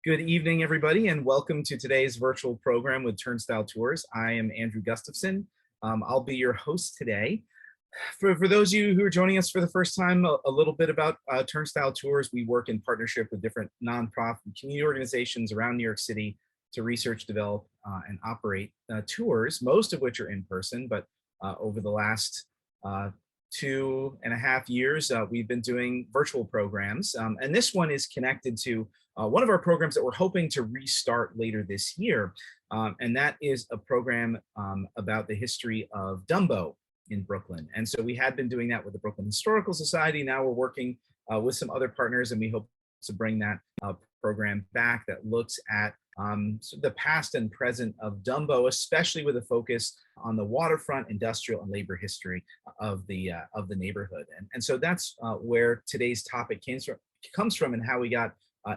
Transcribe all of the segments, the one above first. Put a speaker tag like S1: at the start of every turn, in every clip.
S1: Good evening, everybody, and welcome to today's virtual program with Turnstile Tours. I am Andrew Gustafson. I'll be your host today. For those of you who are joining us for the first time, a little bit about Turnstile Tours. We work in partnership with different nonprofit community organizations around New York City to research, develop, and operate tours, most of which are in person, but over the last 2.5 years, we've been doing virtual programs. And this one is connected to one of our programs that we're hoping to restart later this year. And that is a program about the history of DUMBO in Brooklyn. And so we had been doing that with the Brooklyn Historical Society. Now we're working with some other partners, and we hope to bring that program back that looks at the past and present of DUMBO, especially with a focus on the waterfront, industrial, and labor history of the neighborhood. And so that's where today's topic comes from, and how we got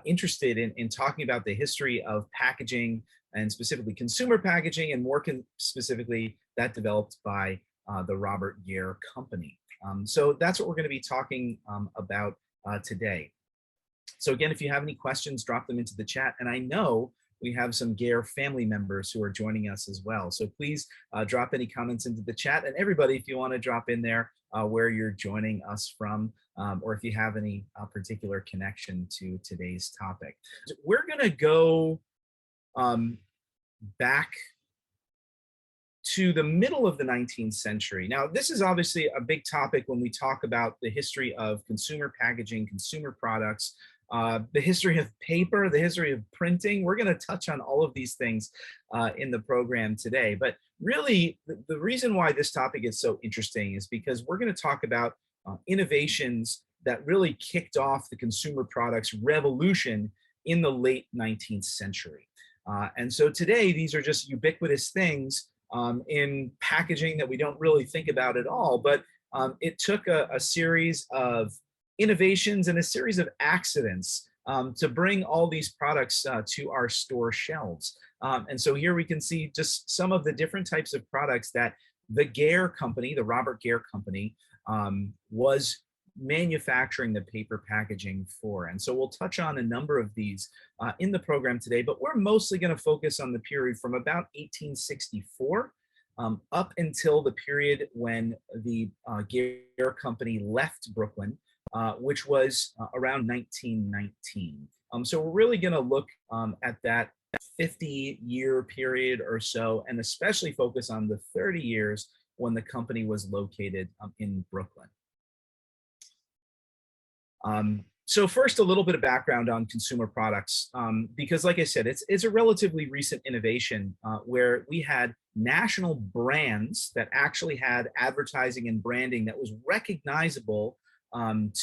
S1: interested in talking about the history of packaging, and specifically consumer packaging, and more specifically that developed by the Robert Gair company. So that's what we're going to be talking about today. So again, if you have any questions, drop them into the chat. And I know we have some Gair family members who are joining us as well. So please drop any comments into the chat. And everybody, if you want to drop in there where you're joining us from, or if you have any particular connection to today's topic. We're going to go back to the middle of the 19th century. Now, this is obviously a big topic when we talk about the history of consumer packaging, consumer products, the history of paper, the history of printing. We're going to touch on all of these things in the program today. But really, the reason why this topic is so interesting is because we're going to talk about innovations that really kicked off the consumer products revolution in the late 19th century. And so today, these are just ubiquitous things in packaging that we don't really think about at all. But it took a series of innovations and a series of accidents to bring all these products to our store shelves. And so here we can see just some of the different types of products that the Gair company, the Robert Gair company, was manufacturing the paper packaging for. And so we'll touch on a number of these in the program today, but we're mostly going to focus on the period from about 1864 up until the period when the Gair company left Brooklyn, which was around 1919. So we're really going to look at that 50-year period or so, and especially focus on the 30 years when the company was located in Brooklyn. So first, a little bit of background on consumer products, because like I said, it's a relatively recent innovation where we had national brands that actually had advertising and branding that was recognizable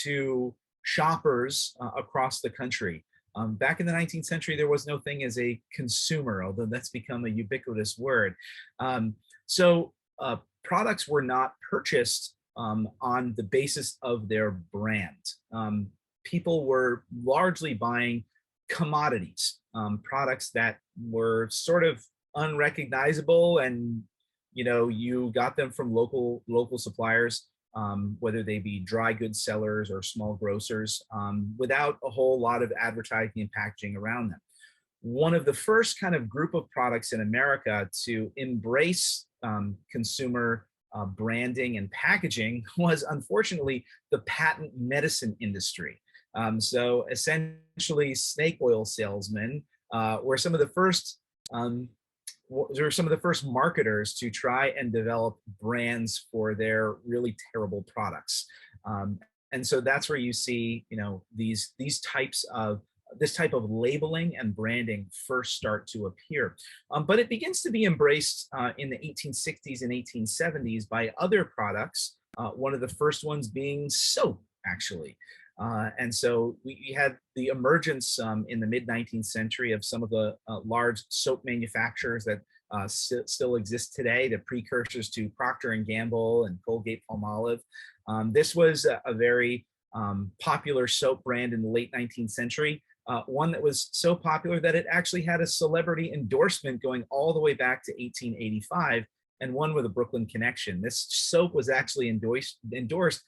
S1: to shoppers across the country. Back in the 19th century, there was no thing as a consumer, although that's become a ubiquitous word. So products were not purchased on the basis of their brand. People were largely buying commodities, products that were sort of unrecognizable, and you got them from local suppliers, whether they be dry goods sellers or small grocers, without a whole lot of advertising and packaging around them. One of the first kind of group of products in America to embrace consumer branding and packaging was, unfortunately, the patent medicine industry. So essentially, snake oil salesmen were some of the first marketers to try and develop brands for their really terrible products. And so that's where you see, this type of labeling and branding first start to appear. But it begins to be embraced in the 1860s and 1870s by other products, one of the first ones being soap, actually. And so we had the emergence in the mid-19th century of some of the large soap manufacturers that still exist today, the precursors to Procter & Gamble and Colgate-Palmolive. This was a very popular soap brand in the late 19th century. One that was so popular that it actually had a celebrity endorsement going all the way back to 1885 and one with a Brooklyn connection. This soap was actually endorsed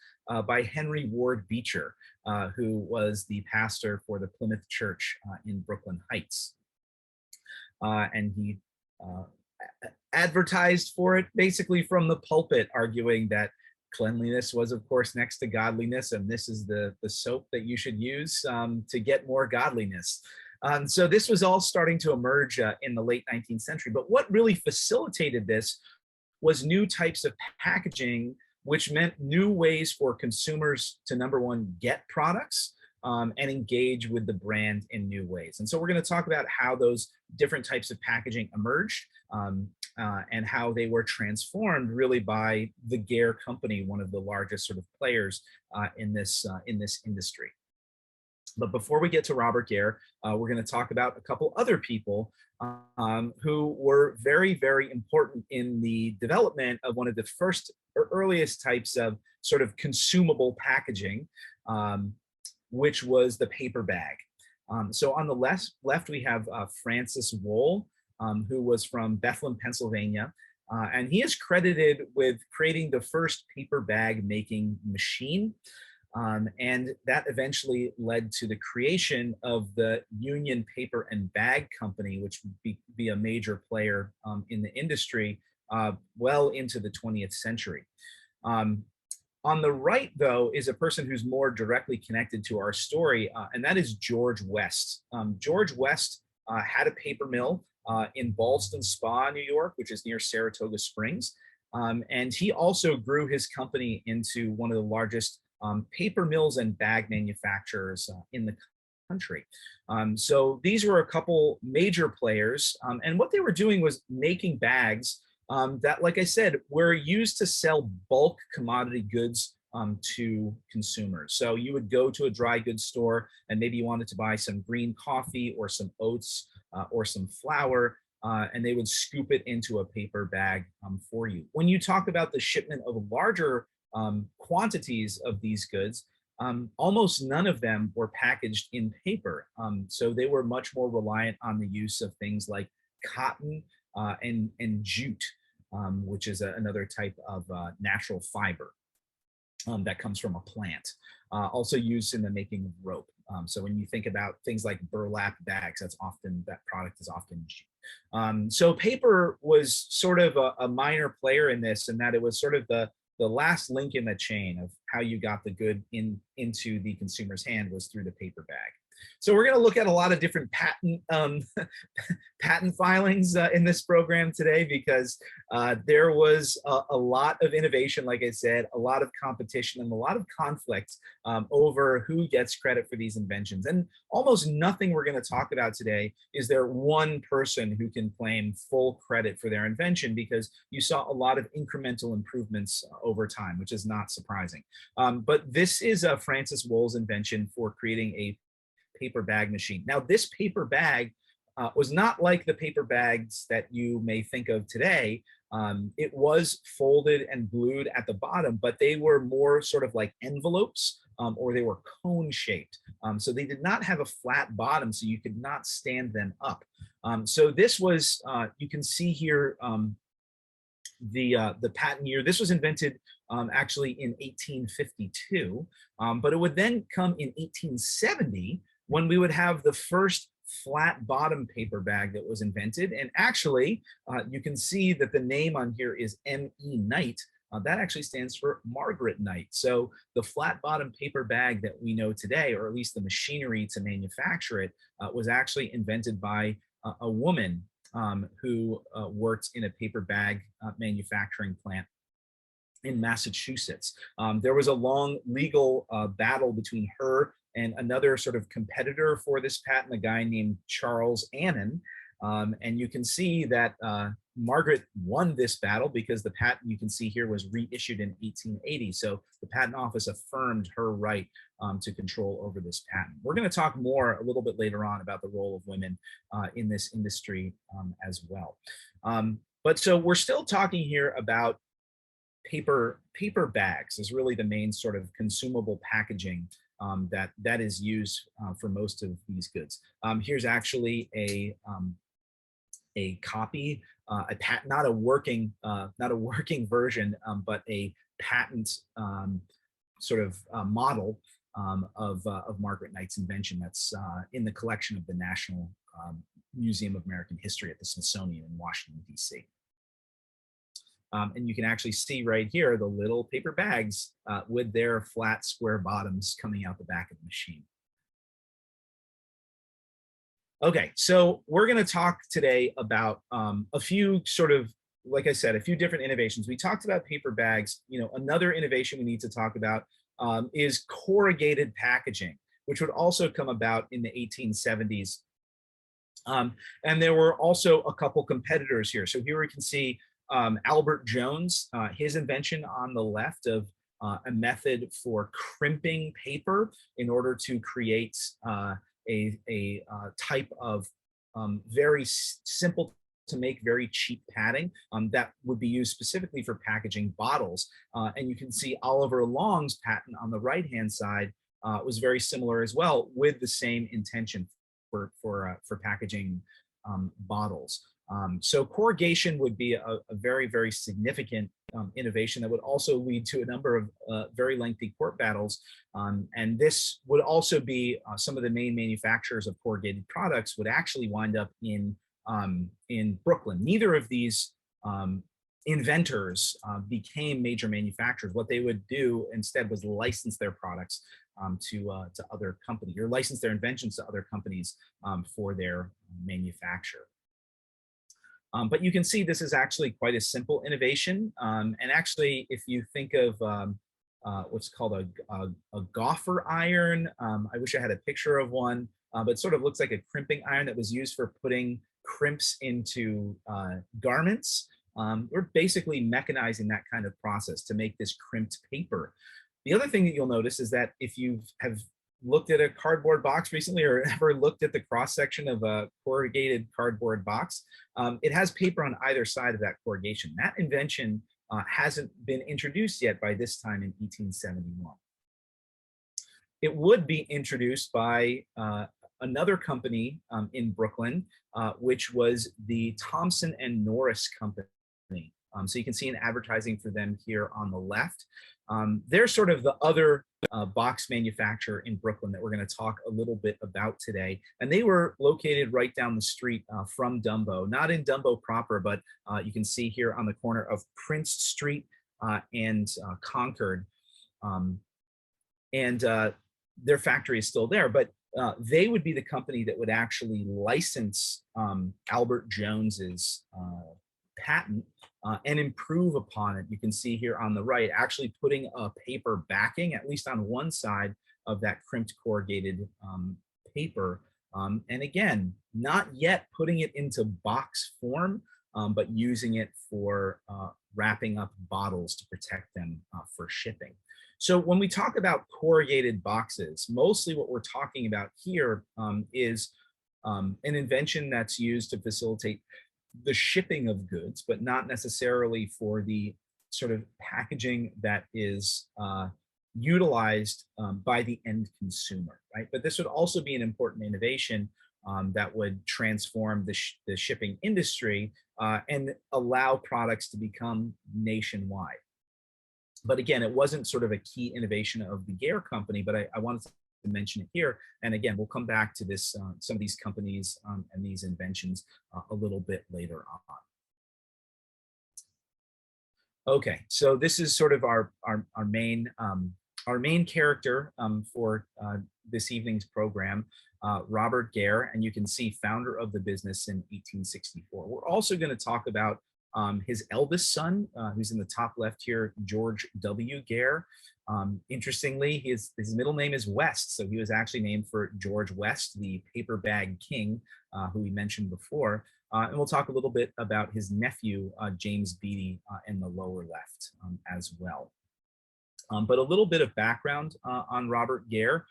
S1: by Henry Ward Beecher, who was the pastor for the Plymouth Church in Brooklyn Heights. And he advertised for it basically from the pulpit, arguing that cleanliness was, of course, next to godliness, and this is the soap that you should use to get more godliness. So this was all starting to emerge in the late 19th century. But what really facilitated this was new types of packaging, which meant new ways for consumers to, number one, get products and engage with the brand in new ways. And so we're going to talk about how those different types of packaging emerged and how they were transformed really by the Gair company, one of the largest sort of players in this industry. But before we get to Robert Gair, we're going to talk about a couple other people who were very, very important in the development of one of the first or earliest types of sort of consumable packaging, which was the paper bag. So on the left we have Francis Wohl, who was from Bethlehem, Pennsylvania. And he is credited with creating the first paper bag making machine. And that eventually led to the creation of the Union Paper and Bag Company, which would be a major player in the industry well into the 20th century. On the right, though, is a person who's more directly connected to our story, and that is George West. George West had a paper mill in Ballston Spa, New York, which is near Saratoga Springs. And he also grew his company into one of the largest paper mills and bag manufacturers in the country. So these were a couple major players, and what they were doing was making bags that, like I said, were used to sell bulk commodity goods to consumers. So you would go to a dry goods store and maybe you wanted to buy some green coffee or some oats or some flour, and they would scoop it into a paper bag for you. When you talk about the shipment of larger quantities of these goods, almost none of them were packaged in paper. So they were much more reliant on the use of things like cotton and jute, which is another type of natural fiber that comes from a plant, also used in the making of rope. So when you think about things like burlap bags, that product is often jute. So paper was sort of a minor player in this, in that it was sort of the last link in the chain of how you got the good into the consumer's hand was through the paper bag. So we're going to look at a lot of different patent filings in this program today, because there was a lot of innovation, like I said, a lot of competition and a lot of conflict over who gets credit for these inventions. And almost nothing we're going to talk about today is there one person who can claim full credit for their invention, because you saw a lot of incremental improvements over time, which is not surprising. But this is Francis Wohl's invention for creating a paper bag machine. Now, this paper bag was not like the paper bags that you may think of today. It was folded and glued at the bottom, but they were more sort of like envelopes, or they were cone shaped. So they did not have a flat bottom, so you could not stand them up. So this was, you can see here, the patent year. This was invented actually in 1852, but it would then come in 1870 when we would have the first flat bottom paper bag that was invented. And actually, you can see that the name on here is M.E. Knight. That actually stands for Margaret Knight. So the flat bottom paper bag that we know today, or at least the machinery to manufacture it, was actually invented by a woman who worked in a paper bag manufacturing plant in Massachusetts. There was a long legal battle between her and another sort of competitor for this patent, a guy named Charles Annan. And you can see that Margaret won this battle because the patent you can see here was reissued in 1880. So the Patent Office affirmed her right to control over this patent. We're going to talk more a little bit later on about the role of women in this industry as well. But so we're still talking here about paper bags is really the main sort of consumable packaging that is used for most of these goods. Here's actually a copy not a working version, but a patent sort of model of Margaret Knight's invention that's in the collection of the National Museum of American History at the Smithsonian in Washington, D.C. And you can actually see right here the little paper bags with their flat square bottoms coming out the back of the machine. Okay, so we're going to talk today about a few sort of, like I said, a few different innovations. We talked about paper bags. You know, another innovation we need to talk about is corrugated packaging, which would also come about in the 1870s. And there were also a couple competitors here. So here we can see Albert Jones, his invention on the left of a method for crimping paper in order to create a type of very simple to make very cheap padding that would be used specifically for packaging bottles. And you can see Oliver Long's patent on the right-hand side was very similar as well, with the same intention for packaging bottles. So corrugation would be a very, very significant innovation that would also lead to a number of very lengthy court battles. And this would also be some of the main manufacturers of corrugated products would actually wind up in Brooklyn. Neither of these inventors became major manufacturers. What they would do instead was license their products to other companies, or license their inventions to other companies for their manufacture. But you can see this is actually quite a simple innovation. And actually, if you think of what's called a gopher iron, I wish I had a picture of one, but it sort of looks like a crimping iron that was used for putting crimps into garments. We're basically mechanizing that kind of process to make this crimped paper. The other thing that you'll notice is that if you have looked at a cardboard box recently or ever looked at the cross section of a corrugated cardboard box, it has paper on either side of that corrugation. That invention hasn't been introduced yet by this time in 1871. It would be introduced by another company in Brooklyn, which was the Thompson and Norris Company. So you can see an advertising for them here on the left. They're sort of the other box manufacturer in Brooklyn that we're going to talk a little bit about today. And they were located right down the street from DUMBO, not in DUMBO proper, but you can see here on the corner of Prince Street and Concord. Their factory is still there, but they would be the company that would actually license Albert Jones's patent and improve upon it. You can see here on the right, actually putting a paper backing, at least on one side of that crimped corrugated paper. And again, not yet putting it into box form, but using it for wrapping up bottles to protect them for shipping. So when we talk about corrugated boxes, mostly what we're talking about here is an invention that's used to facilitate the shipping of goods, but not necessarily for the sort of packaging that is utilized by the end consumer, right? But this would also be an important innovation that would transform the shipping industry and allow products to become nationwide. But again, it wasn't sort of a key innovation of the Gair company, but I wanted to mention it here. And again, we'll come back to this, some of these companies and these inventions a little bit later on. Okay, so this is sort of our main character for this evening's program, Robert Gair, and you can see founder of the business in 1864. We're also going to talk about his eldest son, who's in the top left here, George W. Gair. Interestingly, his middle name is West, so he was actually named for George West, the paper bag king, who we mentioned before. And we'll talk a little bit about his nephew, James Beatty, in the lower left as well. But a little bit of background on Robert Gair.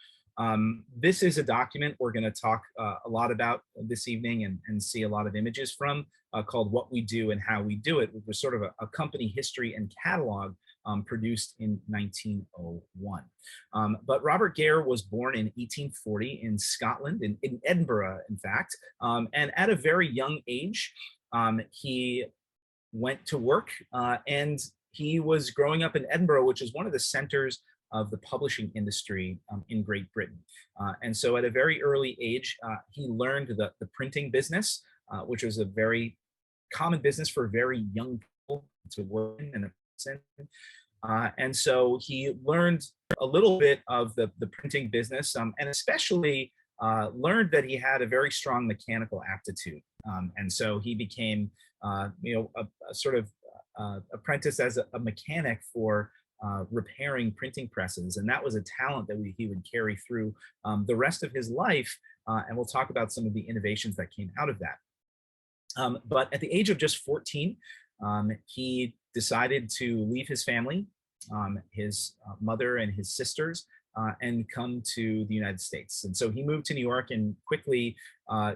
S1: This is a document we're going to talk a lot about this evening and see a lot of images from, called What We Do and How We Do It, which was sort of a company history and catalog produced in 1901. But Robert Gair was born in 1840 in Scotland, in Edinburgh, in fact, and at a very young age, He went to work, and he was growing up in Edinburgh, which is one of the centers of the publishing industry in Great Britain. And so at a very early age, he learned the printing business, which was a very common business for very young people to work in. And so he learned a little bit of the printing business, and especially learned that he had a very strong mechanical aptitude. And so he became, a sort of apprentice as a mechanic for repairing printing presses. And that was a talent that he would carry through the rest of his life. And we'll talk about some of the innovations that came out of that. But at the age of just 14, he decided to leave his family, his mother and his sisters, and come to the United States. And so he moved to New York and quickly,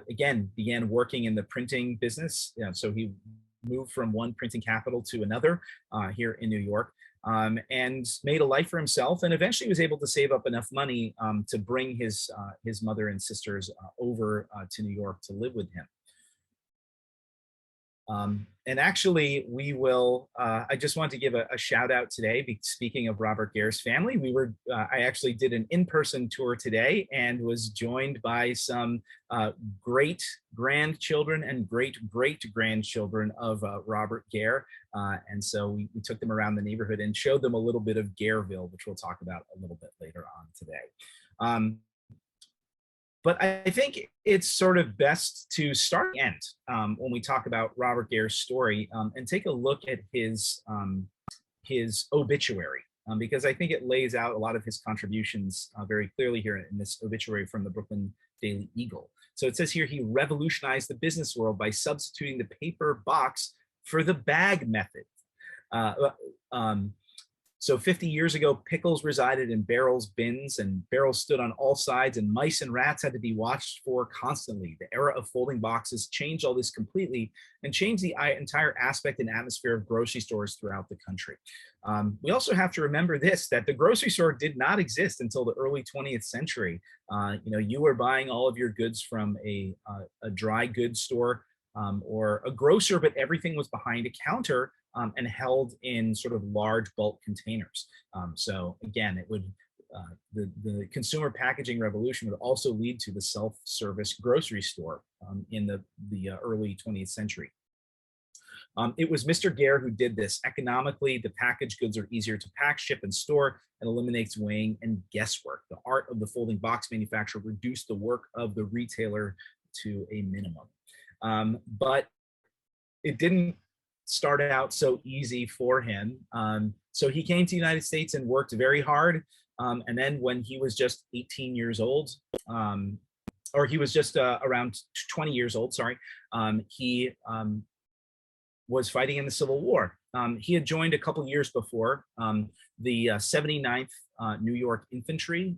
S1: again, began working in the printing business. So he moved from one printing capital to another here in New York, and made a life for himself, and eventually was able to save up enough money to bring his mother and sisters over to New York to live with him. And actually, we will, I just want to give a shout out today. Speaking of Robert Gair's family, I actually did an in-person tour today and was joined by some great grandchildren and great-great-grandchildren of Robert Gair. And so we took them around the neighborhood and showed them a little bit of Gairville, which we'll talk about a little bit later on today. But I think it's sort of best to start the end when we talk about Robert Gair's story, and take a look at his obituary, because I think it lays out a lot of his contributions very clearly here in this obituary from the Brooklyn Daily Eagle. So it says here, he revolutionized the business world by substituting the paper box for the bag method. So 50 years ago, pickles resided in barrels, bins, and barrels stood on all sides, and mice and rats had to be watched for constantly. The era of folding boxes changed all this completely and changed the entire aspect and atmosphere of grocery stores throughout the country. We also have to remember this, that the grocery store did not exist until the early 20th century. You were buying all of your goods from a dry goods store or a grocer, but everything was behind a counter and held in sort of large bulk containers. So again, it would the consumer packaging revolution would also lead to the self-service grocery store in the early 20th century. It was Mr. Gair who did this. Economically, the packaged goods are easier to pack, ship, and store, and eliminates weighing and guesswork. The art of the folding box manufacturer reduced the work of the retailer to a minimum. But it didn't start out so easy for him. So he came to the United States and worked very hard. And then when he was just 18 years old, or he was just around 20 years old, sorry, he was fighting in the Civil War. He had joined a couple years before the 79th New York Infantry,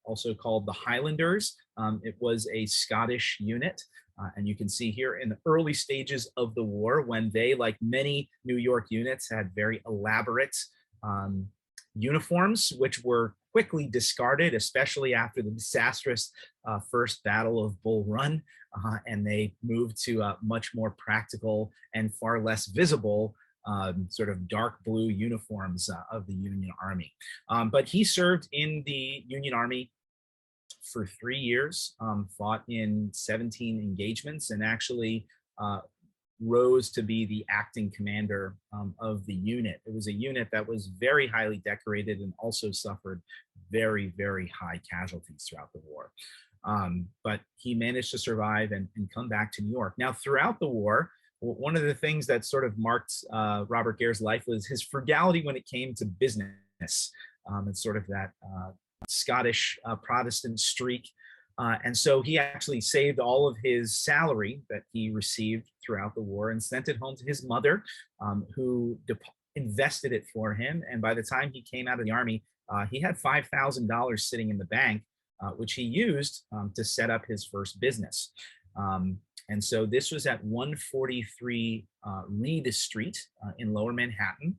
S1: also called the Highlanders. It was a Scottish unit. And you can see here in the early stages of the war, when they, like many New York units, had very elaborate uniforms, which were quickly discarded, especially after the disastrous First Battle of Bull Run. And they moved to much more practical and far less visible sort of dark blue uniforms of the Union Army. But he served in the Union Army for 3 years, fought in 17 engagements, and actually rose to be the acting commander of the unit. It was a unit that was very highly decorated and also suffered very, very high casualties throughout the war. But he managed to survive and come back to New York. Now, throughout the war, one of the things that sort of marked Robert Gair's life was his frugality when it came to business. And sort of that Scottish Protestant streak. And so he actually saved all of his salary that he received throughout the war and sent it home to his mother, who invested it for him. And by the time he came out of the army, he had $5,000 sitting in the bank, which he used to set up his first business. And so this was at 143 Reed Street in Lower Manhattan.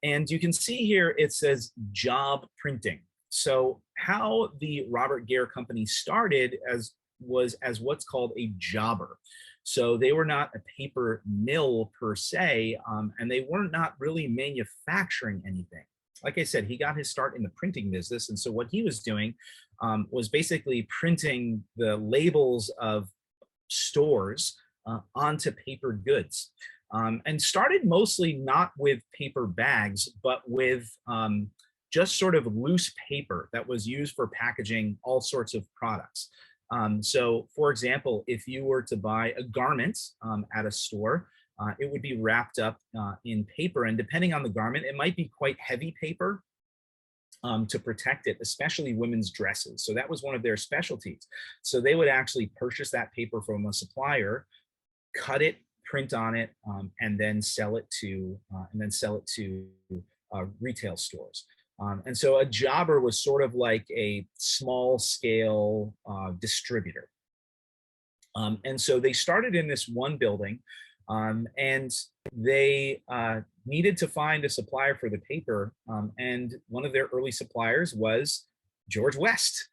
S1: And you can see here, it says job printing. So how the Robert Gair Company started as was as what's called a jobber. So they were not a paper mill per se, and they were not really manufacturing anything. Like I said, he got his start in the printing business. And so what he was doing was basically printing the labels of stores onto paper goods. And started mostly not with paper bags, but with just sort of loose paper that was used for packaging all sorts of products. So, for example, if you were to buy a garment at a store, it would be wrapped up in paper. And depending on the garment, it might be quite heavy paper to protect it, especially women's dresses. So that was one of their specialties. So they would actually purchase that paper from a supplier, cut it, print on it, and then sell it to retail stores. And so a jobber was sort of like a small scale distributor. And so they started in this one building, and they needed to find a supplier for the paper. And one of their early suppliers was George West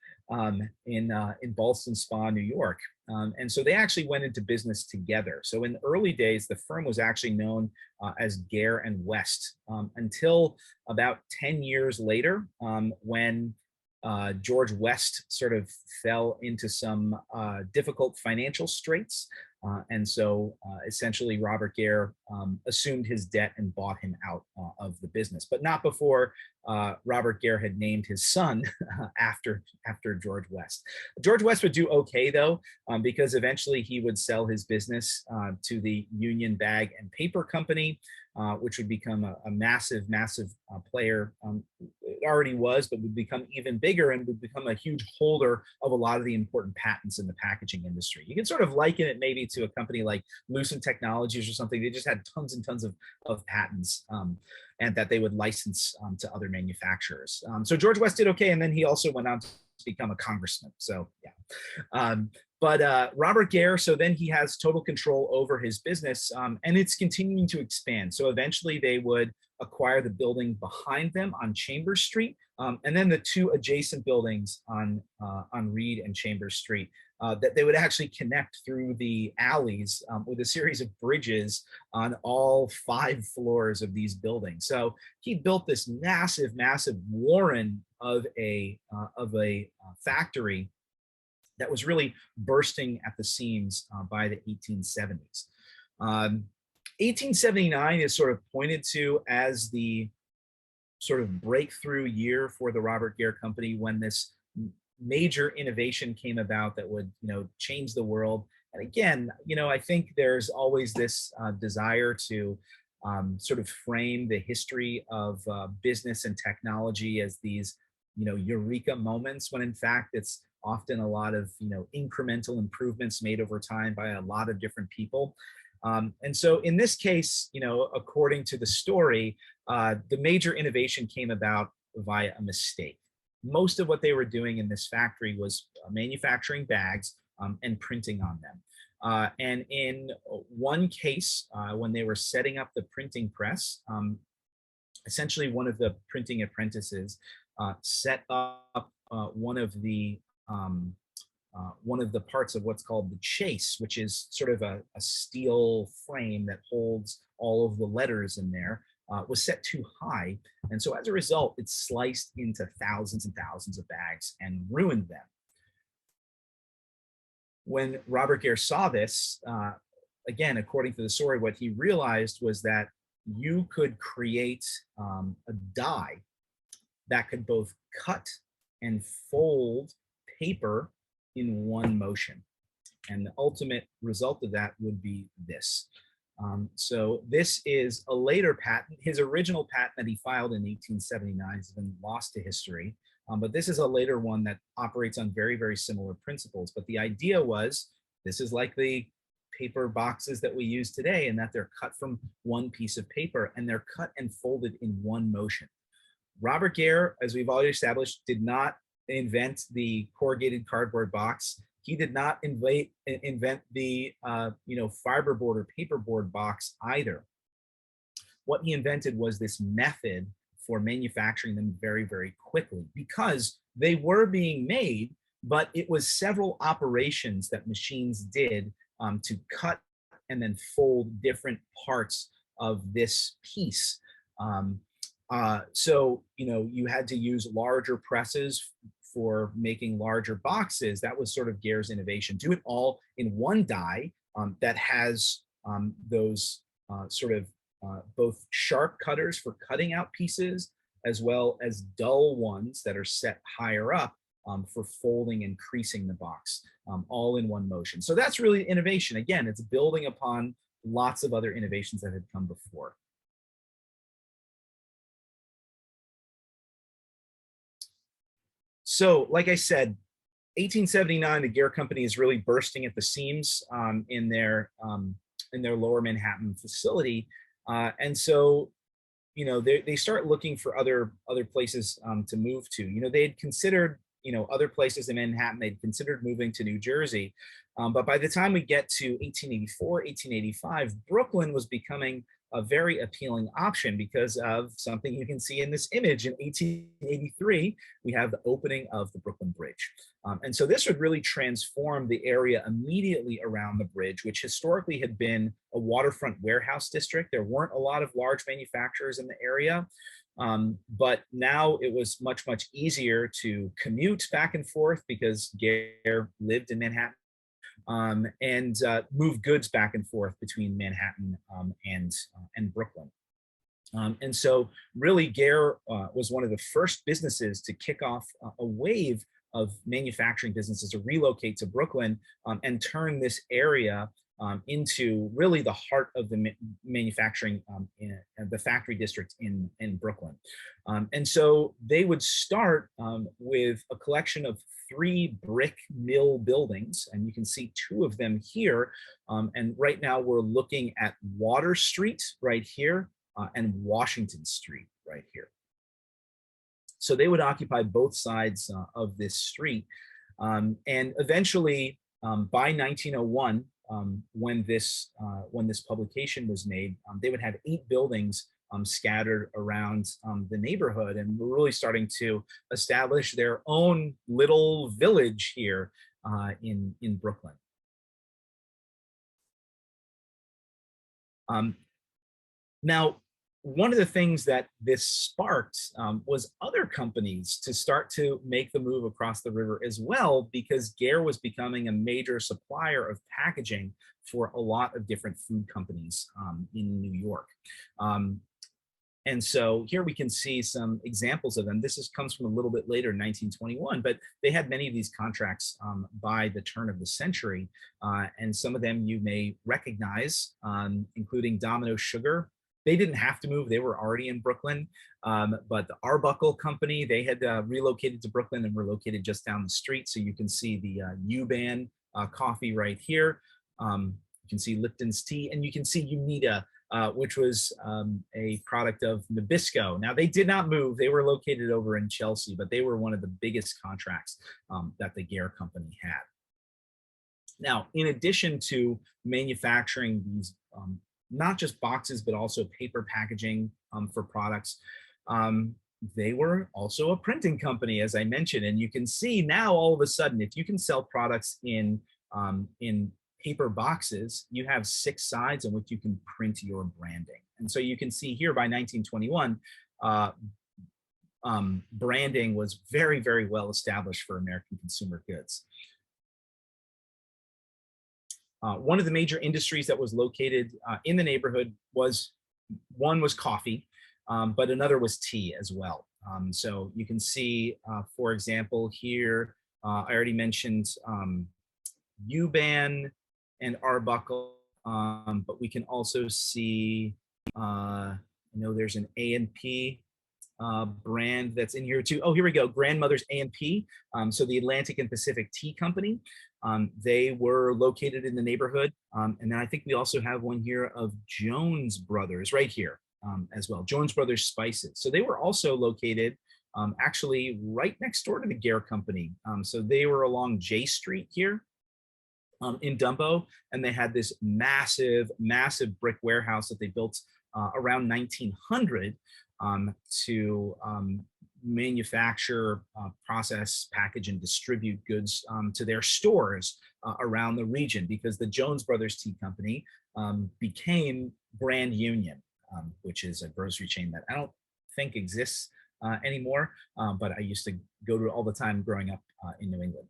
S1: in Ballston Spa, New York. And so they actually went into business together. So in the early days, the firm was actually known as Gair and West until about 10 years later, when George West sort of fell into some difficult financial straits. And so essentially Robert Gair assumed his debt and bought him out of the business, but not before Robert Gair had named his son after George West. George West would do okay though, because eventually he would sell his business to the Union Bag and Paper Company, which would become a massive player. It already was, but would become even bigger and would become a huge holder of a lot of the important patents in the packaging industry. You can sort of liken it maybe to a company like Lucent Technologies or something. They just had tons and tons of patents, and that they would license to other manufacturers. So George West did okay, and then he also went on to become a congressman. So yeah. But Robert Gair, so then he has total control over his business, and it's continuing to expand. So eventually they would acquire the building behind them on Chambers Street, and then the two adjacent buildings on Reed and Chambers Street that they would actually connect through the alleys with a series of bridges on all 5 floors of these buildings. So he built this massive warren of a factory that was really bursting at the seams by the 1870s. 1879 is sort of pointed to as the sort of breakthrough year for the Robert Gair Company, when this major innovation came about that would, change the world. And again, I think there's always this desire to sort of frame the history of business and technology as these, eureka moments, when in fact it's often a lot of incremental improvements made over time by a lot of different people. And so in this case, according to the story, the major innovation came about via a mistake. Most of what they were doing in this factory was manufacturing bags and printing on them. And in one case, when they were setting up the printing press, essentially one of the printing apprentices set up one of the parts of what's called the chase, which is sort of a steel frame that holds all of the letters in there, was set too high. And so as a result, it sliced into thousands and thousands of bags and ruined them. When Robert Gair saw this, again, according to the story, what he realized was that you could create a die that could both cut and fold paper in one motion. And the ultimate result of that would be this. So this is a later patent. His original patent that he filed in 1879 has been lost to history. But this is a later one that operates on very, very similar principles. But the idea was, this is like the paper boxes that we use today, in that they're cut from one piece of paper and they're cut and folded in one motion. Robert Gair, as we've already established, did not invent the corrugated cardboard box. He did not invent the fiberboard or paperboard box either. What he invented was this method for manufacturing them very, very quickly, because they were being made, but it was several operations that machines did to cut and then fold different parts of this piece. Um, so, you know, you had to use larger presses for making larger boxes. That was sort of Gair's innovation. Do it all in one die that has those sort of both sharp cutters for cutting out pieces, as well as dull ones that are set higher up for folding and creasing the box, all in one motion. So that's really innovation. Again, it's building upon lots of other innovations that had come before. So, like I said, 1879, the Gair Company is really bursting at the seams in their Lower Manhattan facility, and so you know they start looking for other places to move to. You know, they had considered, you know, other places in Manhattan. They'd considered moving to New Jersey, but by the time we get to 1884, 1885, Brooklyn was becoming a very appealing option because of something you can see in this image. In 1883, we have the opening of the Brooklyn Bridge. And so this would really transform the area immediately around the bridge, which historically had been a waterfront warehouse district. There weren't a lot of large manufacturers in the area. But now it was much, much easier to commute back and forth because Gair lived in Manhattan, and move goods back and forth between Manhattan and Brooklyn. And so really Gair was one of the first businesses to kick off a wave of manufacturing businesses to relocate to Brooklyn and turn this area into really the heart of the manufacturing in the factory district in Brooklyn. And so they would start with a collection of 3 brick mill buildings, and you can see 2 of them here. And right now we're looking at Water Street right here and Washington Street right here. So they would occupy both sides of this street. And eventually, by 1901, when this publication was made, they would have 8 buildings scattered around the neighborhood, and we're really starting to establish their own little village here in Brooklyn. Now, one of the things that this sparked was other companies to start to make the move across the river as well, because Gair was becoming a major supplier of packaging for a lot of different food companies in New York. And so here we can see some examples of them. Comes from a little bit later, 1921, but they had many of these contracts by the turn of the century. And some of them you may recognize, including Domino Sugar. They didn't have to move, they were already in Brooklyn. But the Arbuckle Company, they had relocated to Brooklyn and were located just down the street. So you can see the U-Ban coffee right here. You can see Lipton's tea, and you can see Unita, which was a product of Nabisco. Now, they did not move. They were located over in Chelsea, but they were one of the biggest contracts that the Gair Company had. Now, in addition to manufacturing these, not just boxes, but also paper packaging for products, they were also a printing company, as I mentioned. And you can see now, all of a sudden, if you can sell products in paper boxes, you have 6 sides on which you can print your branding. And so you can see here by 1921, branding was very, very well established for American consumer goods. One of the major industries that was located in the neighborhood was coffee, but another was tea as well. So you can see, for example, here, I already mentioned U-Ban and Arbuckle, but we can also see, there's an A&P brand that's in here too. Oh, here we go, Grandmother's A&P. So the Atlantic and Pacific Tea Company, they were located in the neighborhood. And then I think we also have one here of Jones Brothers right here as well, Jones Brothers Spices. So they were also located actually right next door to the Gair Company. So they were along J Street here in DUMBO, and they had this massive, massive brick warehouse that they built around 1900 to manufacture, process, package, and distribute goods to their stores around the region, because the Jones Brothers Tea Company became Grand Union, which is a grocery chain that I don't think exists anymore, but I used to go to it all the time growing up in New England.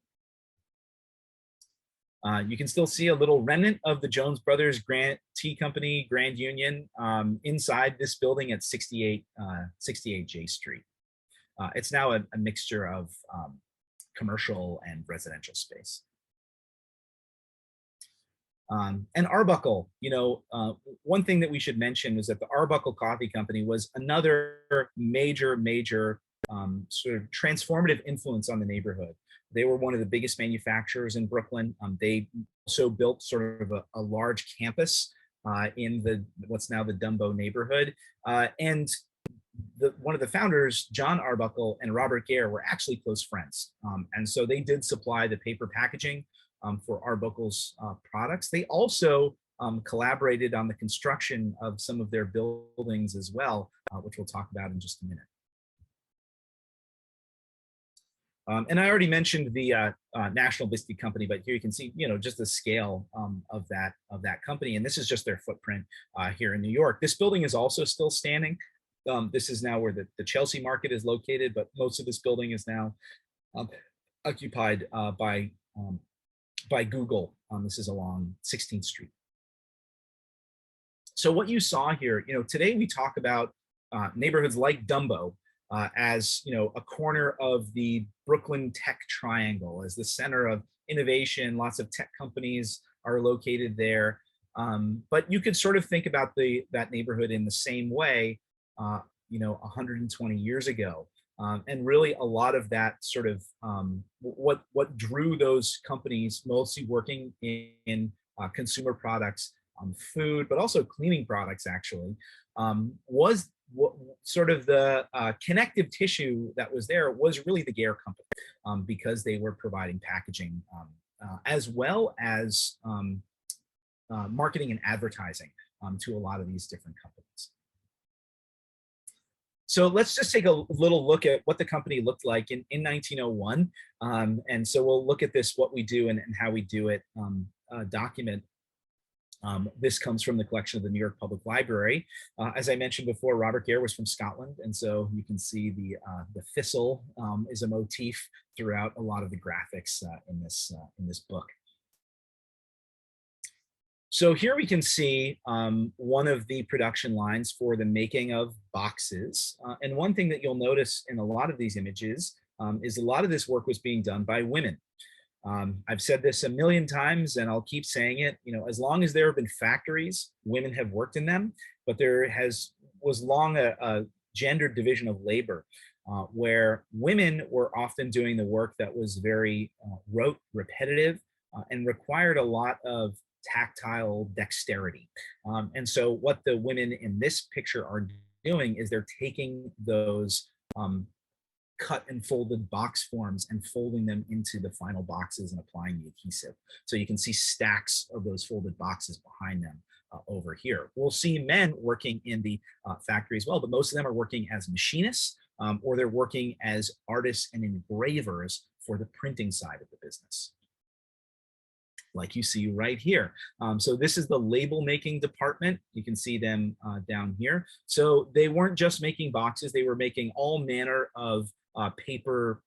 S1: You can still see a little remnant of the Jones Brothers Tea Company Grand Union inside this building at 68 J Street. It's now a mixture of commercial and residential space. And Arbuckle, one thing that we should mention is that the Arbuckle Coffee Company was another major sort of transformative influence on the neighborhood. They were one of the biggest manufacturers in Brooklyn. They also built sort of a large campus in what's now the DUMBO neighborhood. And one of the founders, John Arbuckle and Robert Gair, were actually close friends. And so they did supply the paper packaging for Arbuckle's products. They also collaborated on the construction of some of their buildings as well, which we'll talk about in just a minute. And I already mentioned the National Biscuit Company, but here you can see, just the scale of that company. And this is just their footprint here in New York. This building is also still standing. This is now where the Chelsea Market is located, but most of this building is now occupied by Google. This is along 16th Street. So what you saw here, today we talk about neighborhoods like DUMBO as a corner of the Brooklyn tech triangle, as the center of innovation. Lots of tech companies are located there. But you could sort of think about that neighborhood in the same way, 120 years ago. And really a lot of that sort of what drew those companies, mostly working in consumer products, food, but also cleaning products actually, was sort of the connective tissue that was there was really the Gair Company, because they were providing packaging as well as marketing and advertising to a lot of these different companies. So let's just take a little look at what the company looked like in 1901. And so we'll look at this, what we do and how we do it document. This comes from the collection of the New York Public Library. As I mentioned before, Robert Gair was from Scotland, and so you can see the thistle is a motif throughout a lot of the graphics in this book. So here we can see one of the production lines for the making of boxes. And one thing that you'll notice in a lot of these images is a lot of this work was being done by women. I've said this a million times and I'll keep saying it, as long as there have been factories, women have worked in them, but there was long a gendered division of labor where women were often doing the work that was very rote, repetitive, and required a lot of tactile dexterity. And so what the women in this picture are doing is they're taking those cut and folded box forms and folding them into the final boxes and applying the adhesive. So you can see stacks of those folded boxes behind them over here. We'll see men working in the factory as well, but most of them are working as machinists or they're working as artists and engravers for the printing side of the business, like you see right here. So this is the label making department. You can see them down here. So they weren't just making boxes, they were making all manner of paper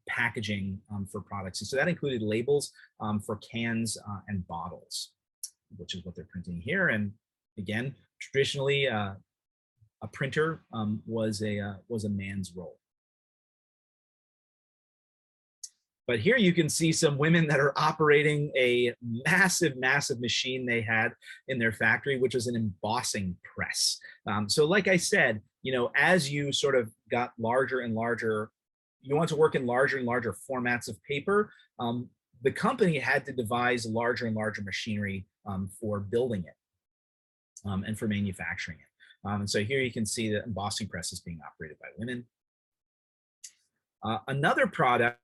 S1: packaging for products. And so that included labels for cans and bottles, which is what they're printing here. And again, traditionally, a printer was a man's role. But here you can see some women that are operating a massive machine they had in their factory, which was an embossing press. So like I said, as you sort of got larger and larger, you want to work in larger and larger formats of paper, the company had to devise larger and larger machinery for building it and for manufacturing it. And so here you can see the embossing press is being operated by women. Another product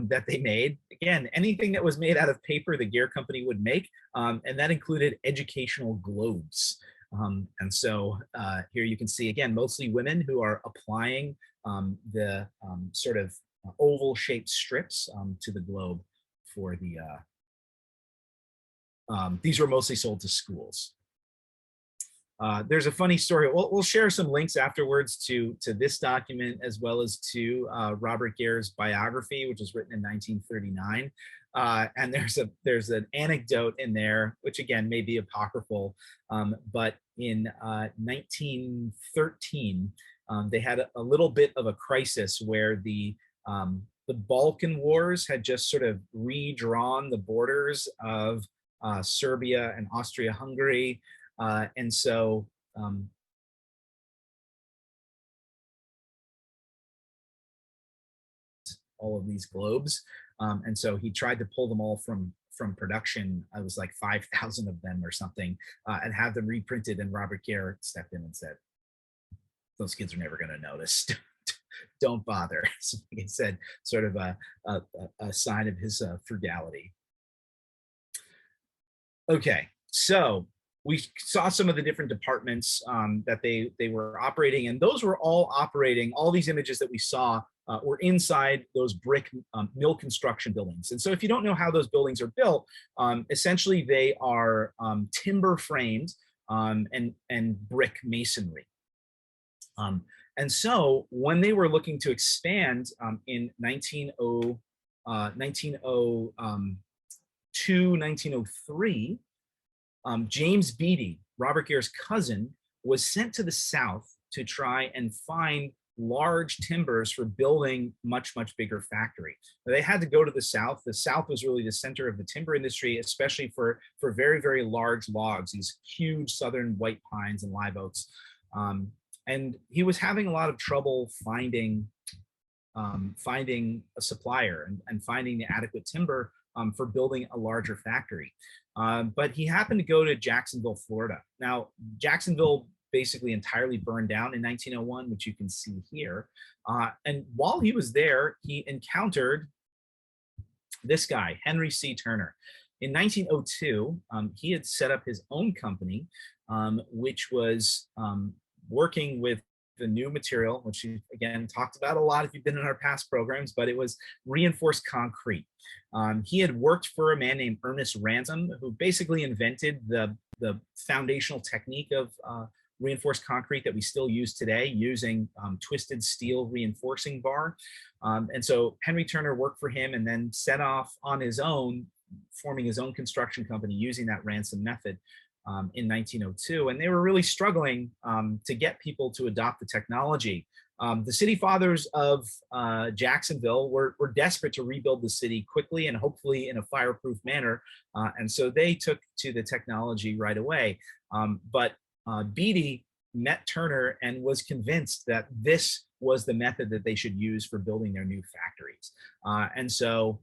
S1: that they made, again, anything that was made out of paper, the Gair Company would make, and that included educational globes. And so here you can see, again, mostly women who are applying the sort of oval shaped strips to the globe for the, these were mostly sold to schools. There's a funny story. We'll share some links afterwards to this document, as well as to Robert Gair's biography, which was written in 1939. And there's an anecdote in there, which again may be apocryphal, but in 1913, they had a little bit of a crisis where the Balkan Wars had just sort of redrawn the borders of Serbia and Austria-Hungary. And so all of these globes. And so he tried to pull them all from production. It was like 5,000 of them or something, and have them reprinted. And Robert Gair stepped in and said, those kids are never going to notice. Don't bother. So like I said, sort of a sign of his frugality. Okay, so we saw some of the different departments that they were operating, and those were all operating. All these images that we saw were inside those brick mill construction buildings. And so if you don't know how those buildings are built, essentially they are timber framed and brick masonry. And so when they were looking to expand in 1902, 1903, James Beattie, Robert Gair's cousin, was sent to the South to try and find large timbers for building much bigger factory. They had to go to the South. The South was really the center of the timber industry, especially for very large logs, these huge southern white pines and live oaks. And he was having a lot of trouble finding a supplier and finding the adequate timber for building a larger factory. But he happened to go to Jacksonville, Florida. Now, Jacksonville basically entirely burned down in 1901, which you can see here. And while he was there, he encountered this guy, Henry C. Turner. In 1902, he had set up his own company, which was working with the new material, which he again talked about a lot if you've been in our past programs, but it was reinforced concrete. He had worked for a man named Ernest Ransom, who basically invented the foundational technique of reinforced concrete that we still use today, using twisted steel reinforcing bar. And so Henry Turner worked for him and then set off on his own, forming his own construction company using that Ransom method. In 1902, and they were really struggling to get people to adopt the technology. The city fathers of Jacksonville were desperate to rebuild the city quickly and hopefully in a fireproof manner, and so they took to the technology right away. But Beattie met Turner and was convinced that this was the method that they should use for building their new factories. And so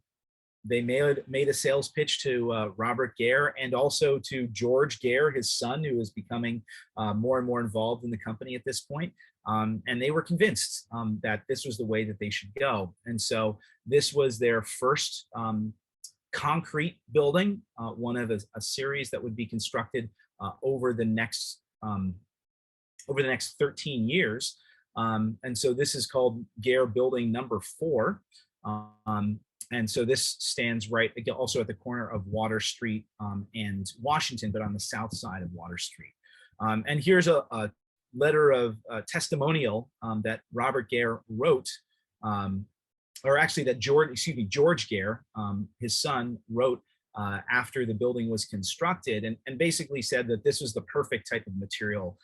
S1: they made a sales pitch to Robert Gair and also to George Gair, his son, who was becoming more and more involved in the company at this point. And they were convinced that this was the way that they should go. And so this was their first concrete building, one of a series that would be constructed over the next 13 years. And so this is called Gair Building number 4. And so this stands right also at the corner of Water Street and Washington, but on the south side of Water Street. And here's a letter of testimonial that Robert Gair wrote, or actually that George Gair, his son, wrote after the building was constructed, and basically said that this was the perfect type of material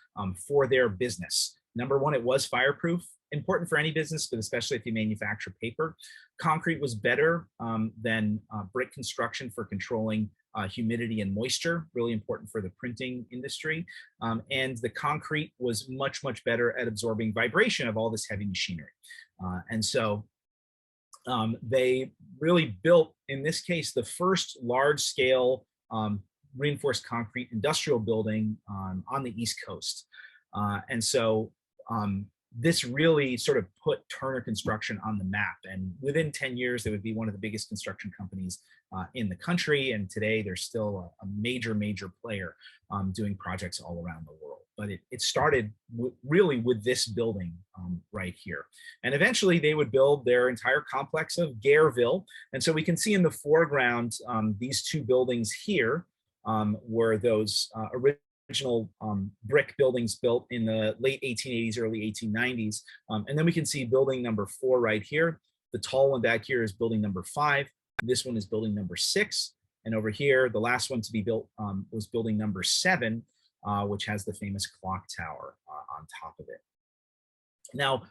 S1: for their business. Number one, it was fireproof, important for any business, but especially if you manufacture paper. Concrete was better than brick construction for controlling humidity and moisture, really important for the printing industry. And the concrete was much better at absorbing vibration of all this heavy machinery. And so they really built, in this case, the first large-scale reinforced concrete industrial building on the East Coast. And so this really sort of put Turner Construction on the map. And within 10 years, they would be one of the biggest construction companies in the country. And today, they're still a major, major player doing projects all around the world. But it started really with this building right here. And eventually, they would build their entire complex of Gairville. And so we can see in the foreground, these two buildings here were those original brick buildings built in the late 1880s, early 1890s. And then we can see building number 4 right here. The tall one back here is building number 5. This one is building number 6. And over here, the last one to be built was building number 7, which has the famous clock tower on top of it. Now,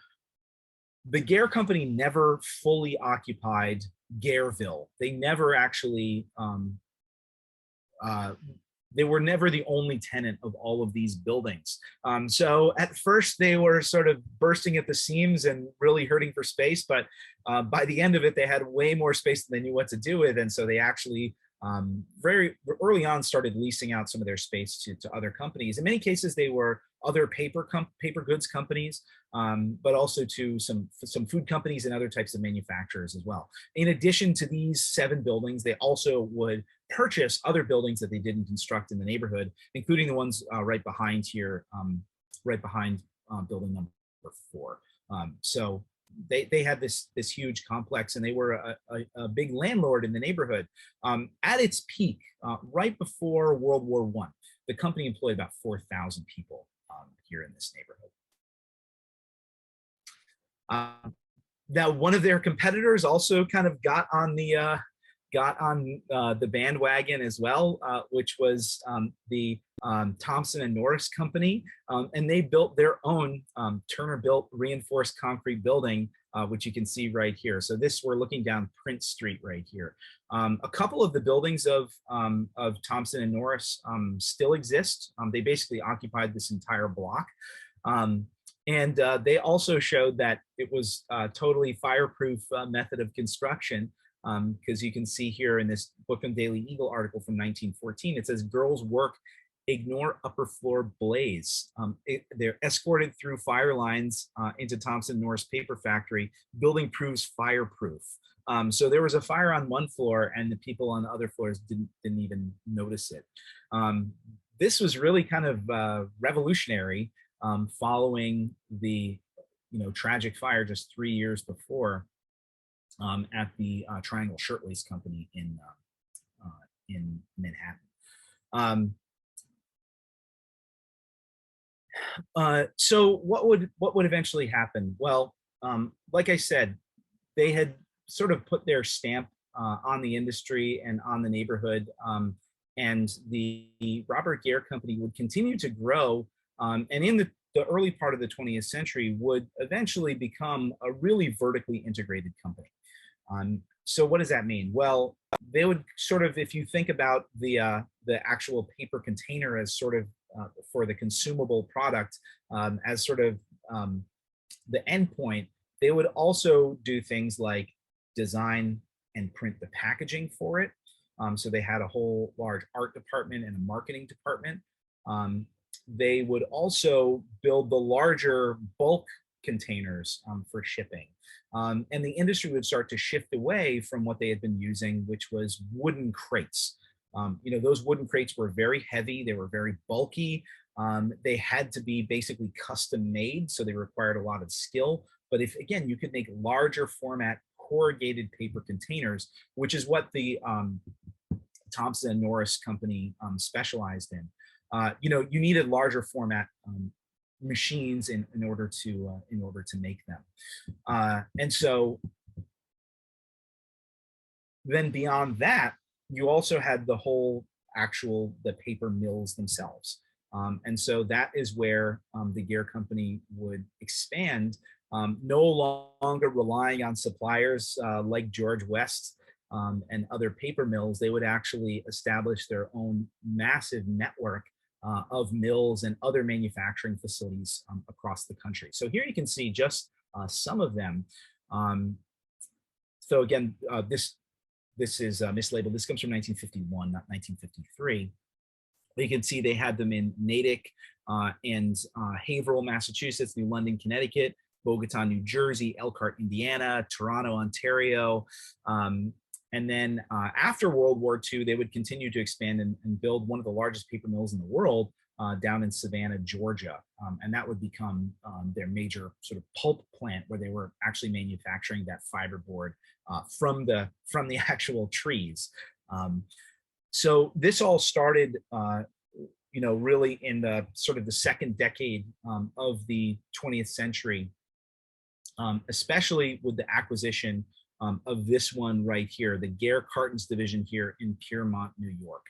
S1: the Gair company never fully occupied Gairville. They never actually they were never the only tenant of all of these buildings. So at first they were sort of bursting at the seams and really hurting for space, but by the end of it, they had way more space than they knew what to do with. And so they actually very early on started leasing out some of their space to other companies. In many cases, they were other paper goods companies, but also to some food companies and other types of manufacturers as well. In addition to these 7 buildings, they also would purchase other buildings that they didn't construct in the neighborhood, including the ones right behind here, right behind building number 4. So they had this huge complex, and they were a big landlord in the neighborhood. At its peak, right before World War I, the company employed about 4,000 people here in this neighborhood. Now, one of their competitors also kind of got on the bandwagon as well, which was the Thompson and Norris Company, and they built their own Turner-built reinforced concrete building, which you can see right here. So this, we're looking down Prince Street right here. A couple of the buildings of Thompson and Norris still exist. They basically occupied this entire block. And they also showed that it was a totally fireproof method of construction. Because you can see here in this Bookham Daily Eagle article from 1914, it says girls work, ignore upper floor blaze. They're escorted through fire lines into Thompson Norris Paper Factory. Building proves fireproof. So there was a fire on one floor, and the people on the other floors didn't even notice it. This was really kind of revolutionary following the tragic fire just 3 years before. At the Triangle Shirtwaist Company in Manhattan. So what would eventually happen? Well, like I said, they had sort of put their stamp on the industry and on the neighborhood, and the Robert Gair Company would continue to grow, and in the early part of the 20th century would eventually become a really vertically integrated company. So what does that mean? Well, they would sort of, if you think about the actual paper container as sort of for the consumable product as sort of the end point, they would also do things like design and print the packaging for it. So they had a whole large art department and a marketing department. They would also build the larger bulk containers for shipping. And the industry would start to shift away from what they had been using, which was wooden crates. Those wooden crates were very heavy, they were very bulky. They had to be basically custom made, so they required a lot of skill. But if, again, you could make larger format corrugated paper containers, which is what the Thompson and Norris Company specialized in, you needed larger format machines in order to make them. And so then beyond that, you also had the whole the paper mills themselves. And so that is where the Gair Company would expand, no longer relying on suppliers like George West and other paper mills. They would actually establish their own massive network of mills and other manufacturing facilities across the country. So here you can see just some of them. So again, this is mislabeled. This comes from 1951, not 1953. You can see they had them in Natick and Haverhill, Massachusetts, New London, Connecticut, Bogota, New Jersey, Elkhart, Indiana, Toronto, Ontario. And then after World War II, they would continue to expand and build one of the largest paper mills in the world down in Savannah, Georgia. And that would become their major sort of pulp plant where they were actually manufacturing that fiberboard from the actual trees. So this all started, really in the sort of the second decade of the 20th century, especially with the acquisition of this one right here, the Gair Cartons division here in Piermont, New York.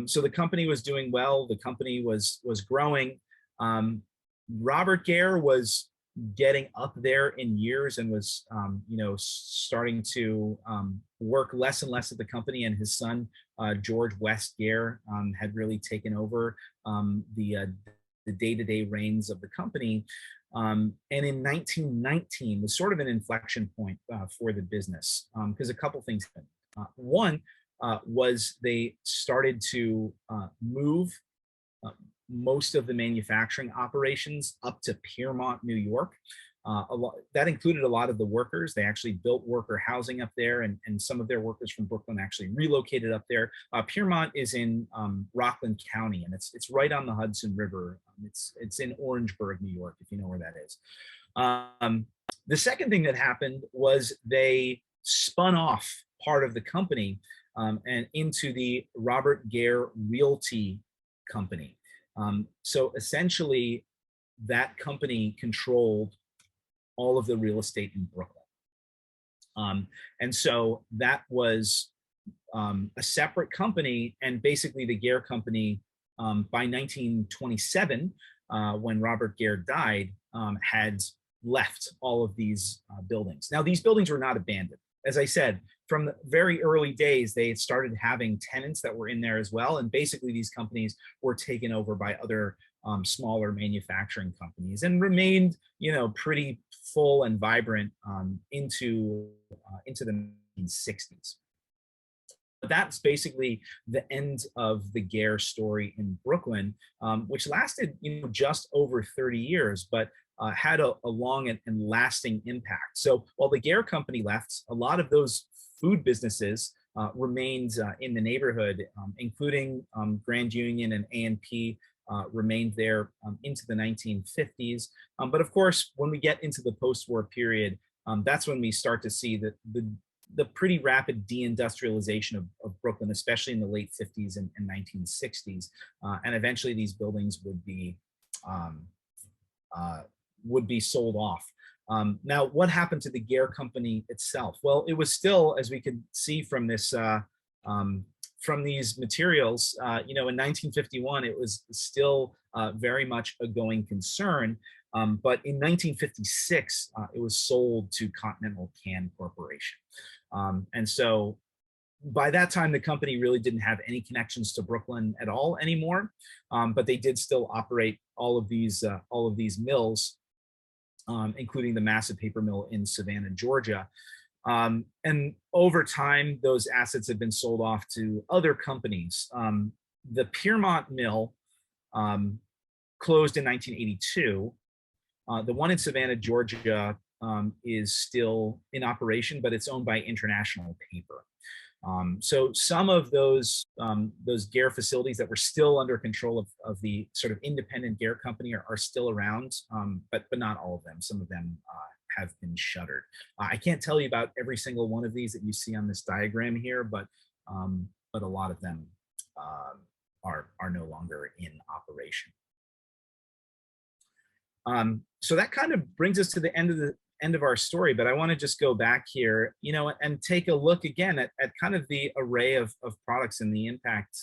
S1: So the company was doing well. The company was growing. Robert Gair was getting up there in years and was, starting to work less and less at the company. And his son, George West Gair, had really taken over the day-to-day reins of the company. And in 1919 was sort of an inflection point for the business because a couple things happened. One was they started to move most of the manufacturing operations up to Piermont, New York. That included a lot of the workers. They actually built worker housing up there, and some of their workers from Brooklyn actually relocated up there. Piermont is in Rockland County, and it's right on the Hudson River. It's in Orangeburg, New York, if you know where that is. The second thing that happened was they spun off part of the company and into the Robert Gair Realty Company. So essentially, that company controlled all of the real estate in Brooklyn. And so that was a separate company, and basically the Gair Company, by 1927, when Robert Gair died, had left all of these buildings. Now, these buildings were not abandoned. As I said, from the very early days, they had started having tenants that were in there as well. And basically these companies were taken over by other smaller manufacturing companies and remained, pretty full and vibrant into the 1960s. But that's basically the end of the Gair story in Brooklyn, which lasted, just over 30 years, but had a long and lasting impact. So while the Gair Company left, a lot of those food businesses remained in the neighborhood, including Grand Union and A&P remained there into the 1950s. But of course, when we get into the post-war period, that's when we start to see the pretty rapid deindustrialization of Brooklyn, especially in the late 50s and 1960s. And eventually these buildings would be sold off. Now, what happened to the Gair Company itself? Well, it was still, as we could see from this, from these materials, in 1951, it was still very much a going concern. But in 1956, it was sold to Continental Can Corporation. And so by that time, the company really didn't have any connections to Brooklyn at all anymore. But they did still operate all of these mills, including the massive paper mill in Savannah, Georgia. And over time, those assets have been sold off to other companies. The Piermont mill closed in 1982. The one in Savannah, Georgia, is still in operation, but it's owned by International Paper. So some of those Gair facilities that were still under control of the sort of independent Gair Company are still around, but not all of them. Some of them have been shuttered. I can't tell you about every single one of these that you see on this diagram here, but a lot of them are no longer in operation. So that kind of brings us to the end of our story, but I want to just go back here, and take a look again at kind of the array of products and the impact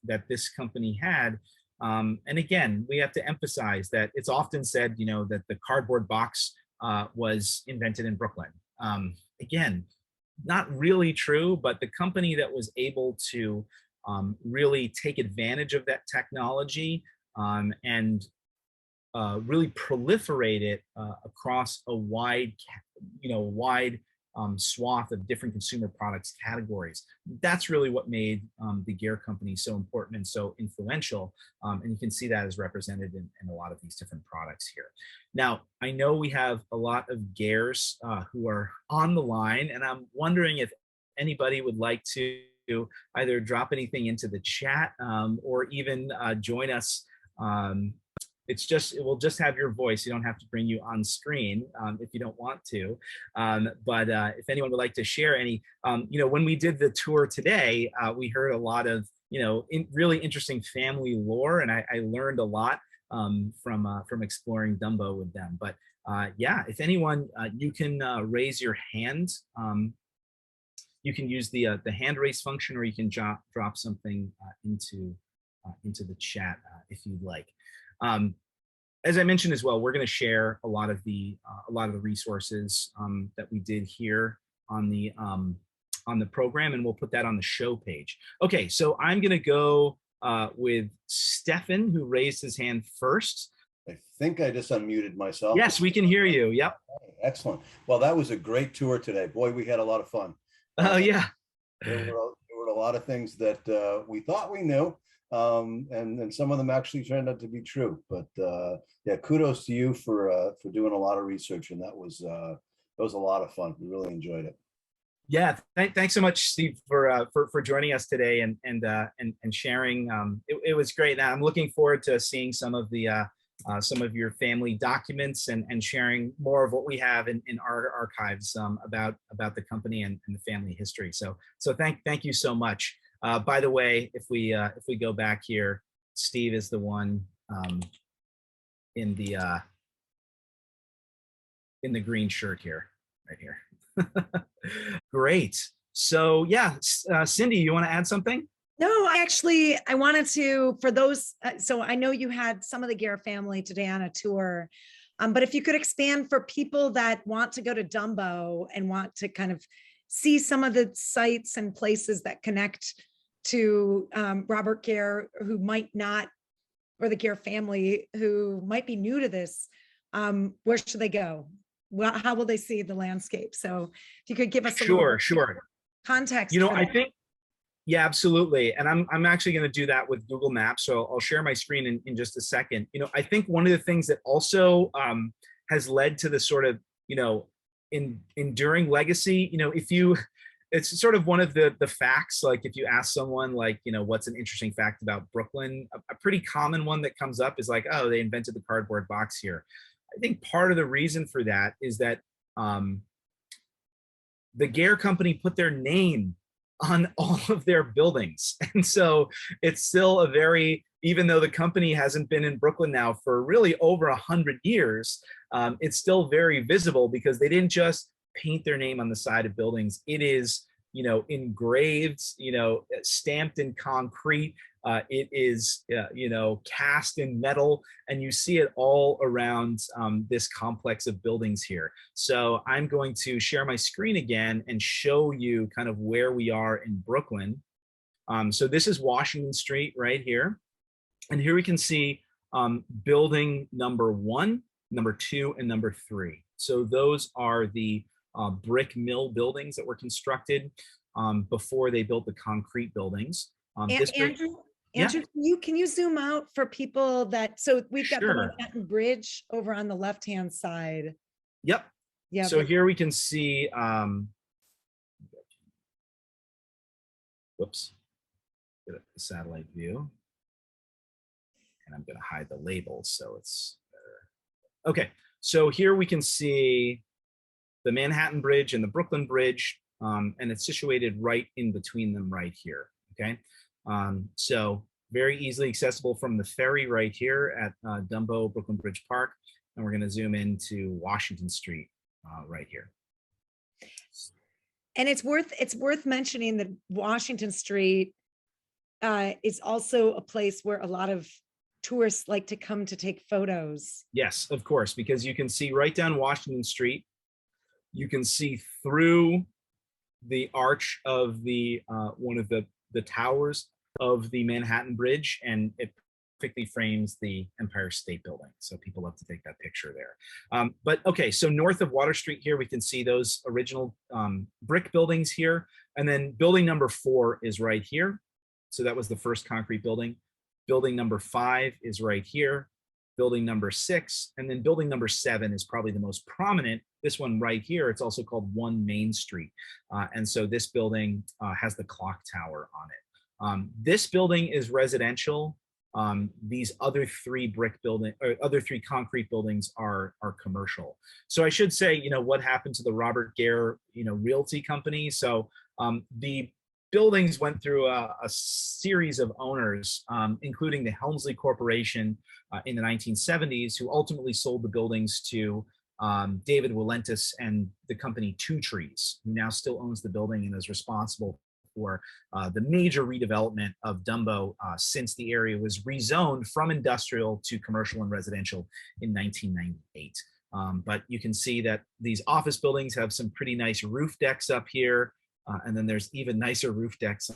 S1: that this company had. And again, we have to emphasize that it's often said, that the cardboard box was invented in Brooklyn. Again, not really true, but the company that was able to really take advantage of that technology and really proliferate it across a wide swath of different consumer products categories. That's really what made the Gair company so important and so influential. And you can see that is represented in a lot of these different products here. Now, I know we have a lot of Gairs who are on the line, and I'm wondering if anybody would like to either drop anything into the chat or even join us. It will just have your voice. You don't have to bring you on screen if you don't want to. But if anyone would like to share any, when we did the tour today, we heard a lot of, really interesting family lore, and I learned a lot from exploring Dumbo with them. But yeah, if anyone, you can raise your hand. You can use the hand raise function, or you can drop something into the chat if you'd like. As I mentioned as well, we're going to share a lot of the resources that we did here on the program, and we'll put that on the show page. Okay, so I'm going to go with Stefan, who raised his hand first.
S2: I think I just unmuted myself.
S1: Yes, we can hear you. Yep.
S2: Excellent. Well, that was a great tour today. Boy, we had a lot of fun.
S1: Oh yeah.
S2: There were a lot of things that we thought we knew. And some of them actually turned out to be true. But yeah, kudos to you for doing a lot of research, and that was a lot of fun. We really enjoyed it.
S1: Yeah, thanks so much, Steve, for joining us today and sharing. It was great. Now I'm looking forward to seeing some of your family documents and sharing more of what we have in our archives about the company and the family history. So thank you so much. By the way, if we go back here, Steve is the one in the green shirt here, right here. Great. So yeah, Cindy, you want to add something?
S3: No, I wanted to, for those, so I know you had some of the Gair family today on a tour, but if you could expand for people that want to go to Dumbo and want to kind of see some of the sites and places that connect to Robert Gair, who might not, or the Gair family who might be new to this, where should they go? Well, how will they see the landscape? So if you could give us a little context.
S1: I think, yeah, absolutely. And I'm actually going to do that with Google Maps. So I'll share my screen in just a second. I think one of the things that also has led to the sort of, enduring legacy, it's sort of one of the facts, like if you ask someone like, what's an interesting fact about Brooklyn, a pretty common one that comes up is like, oh, they invented the cardboard box here. I think part of the reason for that is that the Gair company put their name on all of their buildings. And so it's still even though the company hasn't been in Brooklyn now for really over 100 years, it's still very visible because they didn't just paint their name on the side of buildings. It is, engraved, stamped in concrete. It is, cast in metal, and you see it all around this complex of buildings here. So I'm going to share my screen again and show you kind of where we are in Brooklyn. So this is Washington Street right here. And here we can see building number 1, number 2, and number 3. So those are the brick mill buildings that were constructed before they built the concrete buildings.
S3: Andrew, can you zoom out for people that, so we've got the Manhattan Bridge over on the left-hand side.
S1: Yep. Yeah. So here we can see, whoops, get a satellite view. And I'm going to hide the labels so it's better. Okay, so here we can see the Manhattan Bridge and the Brooklyn Bridge, and it's situated right in between them right here, okay? So very easily accessible from the ferry right here at Dumbo Brooklyn Bridge Park, and we're going to zoom into Washington Street right here.
S3: And it's worth mentioning that Washington Street is also a place where a lot of tourists like to come to take photos.
S1: Yes, of course, because you can see right down Washington Street. You can see through the arch of the one of the towers of the Manhattan Bridge, and it perfectly frames the Empire State Building. So people love to take that picture there. But okay, so north of Water Street here, we can see those original brick buildings here. And then building number 4 is right here. So that was the first concrete building. Building number 5 is right here. Building number 6, and then building number 7 is probably the most prominent. This one right here, it's also called 1 Main Street. And so this building has the clock tower on it. This building is residential. These other 3 brick building or other 3 concrete buildings are commercial. So I should say, you know, what happened to the Robert Gair, you know, realty company. So the buildings went through a series of owners, including the Helmsley Corporation in the 1970s, who ultimately sold the buildings to David Willentis and the company Two Trees, who now still owns the building and is responsible for the major redevelopment of DUMBO since the area was rezoned from industrial to commercial and residential in 1998. But you can see that these office buildings have some pretty nice roof decks up here. And then there's even nicer roof decks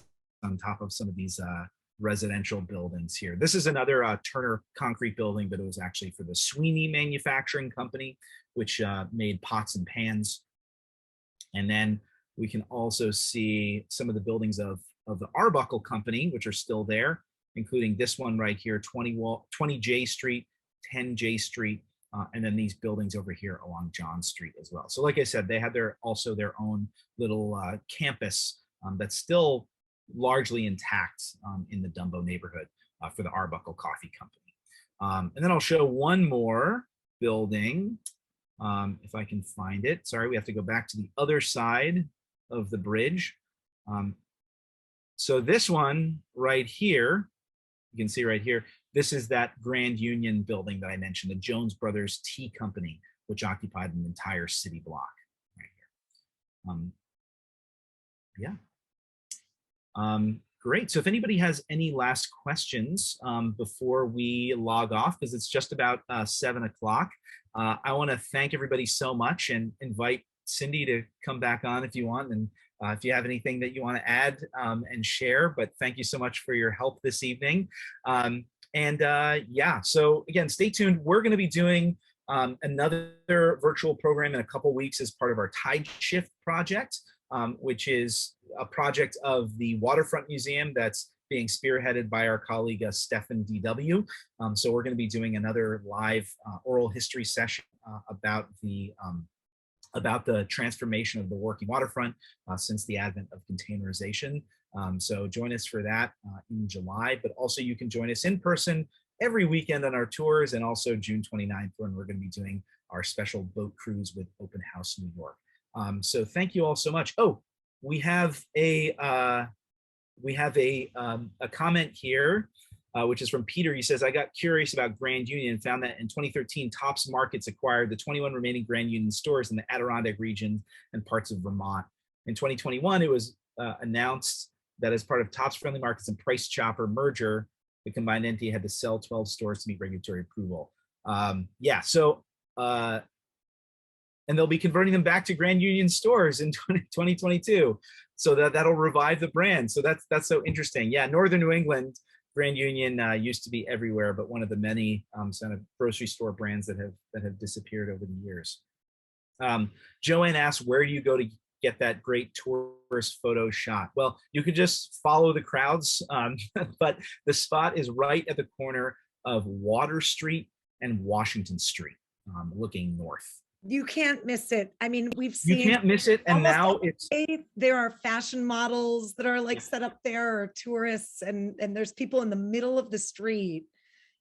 S1: on top of some of these residential buildings here. This is another Turner concrete building, but it was actually for the Sweeney Manufacturing Company, which made pots and pans. And then we can also see some of the buildings of the Arbuckle Company, which are still there, including this one right here, 20 J Street, 10 J Street, and then these buildings over here along John Street as well. So like I said, they had also their own little campus that's still largely intact in the DUMBO neighborhood for the Arbuckle Coffee Company. And then I'll show one more building, if I can find it. Sorry, we have to go back to the other side of the bridge. So this one right here, you can see right here, this is that Grand Union building that I mentioned, the Jones Brothers Tea Company, which occupied an entire city block right here. Great. So if anybody has any last questions before we log off, because it's just about 7 o'clock, I want to thank everybody so much and invite Cindy to come back on if you want. And if you have anything that you want to add and share, but thank you so much for your help this evening. Yeah, so again, stay tuned. We're going to be doing another virtual program in a couple weeks as part of our Tide Shift project, which is a project of the Waterfront Museum that's being spearheaded by our colleague Stefan DW. So we're going to be doing another live oral history session about the transformation of the working waterfront since the advent of containerization. So join us for that in July, but also you can join us in person every weekend on our tours, and also June 29th when we're going to be doing our special boat cruise with Open House New York. So thank you all so much. Oh, we have a comment here, which is from Peter. He says, I got curious about Grand Union and found that in 2013, Tops Markets acquired the 21 remaining Grand Union stores in the Adirondack region and parts of Vermont. In 2021, it was announced that as part of Tops Friendly Markets and Price Chopper merger, the combined entity had to sell 12 stores to meet regulatory approval. Yeah, so, and they'll be converting them back to Grand Union stores in 2022. So that'll revive the brand. So that's so interesting. Yeah, Northern New England, Grand Union used to be everywhere, but one of the many kind of grocery store brands that have disappeared over the years. Joanne asks, where do you go to get that great tourist photo shot? Well, you could just follow the crowds, but the spot is right at the corner of Water Street and Washington Street, looking north.
S3: You can't miss it. I mean, we've seen.
S1: You can't miss it, and now it's.
S3: There are fashion models that are like set up there, or tourists, and there's people in the middle of the street,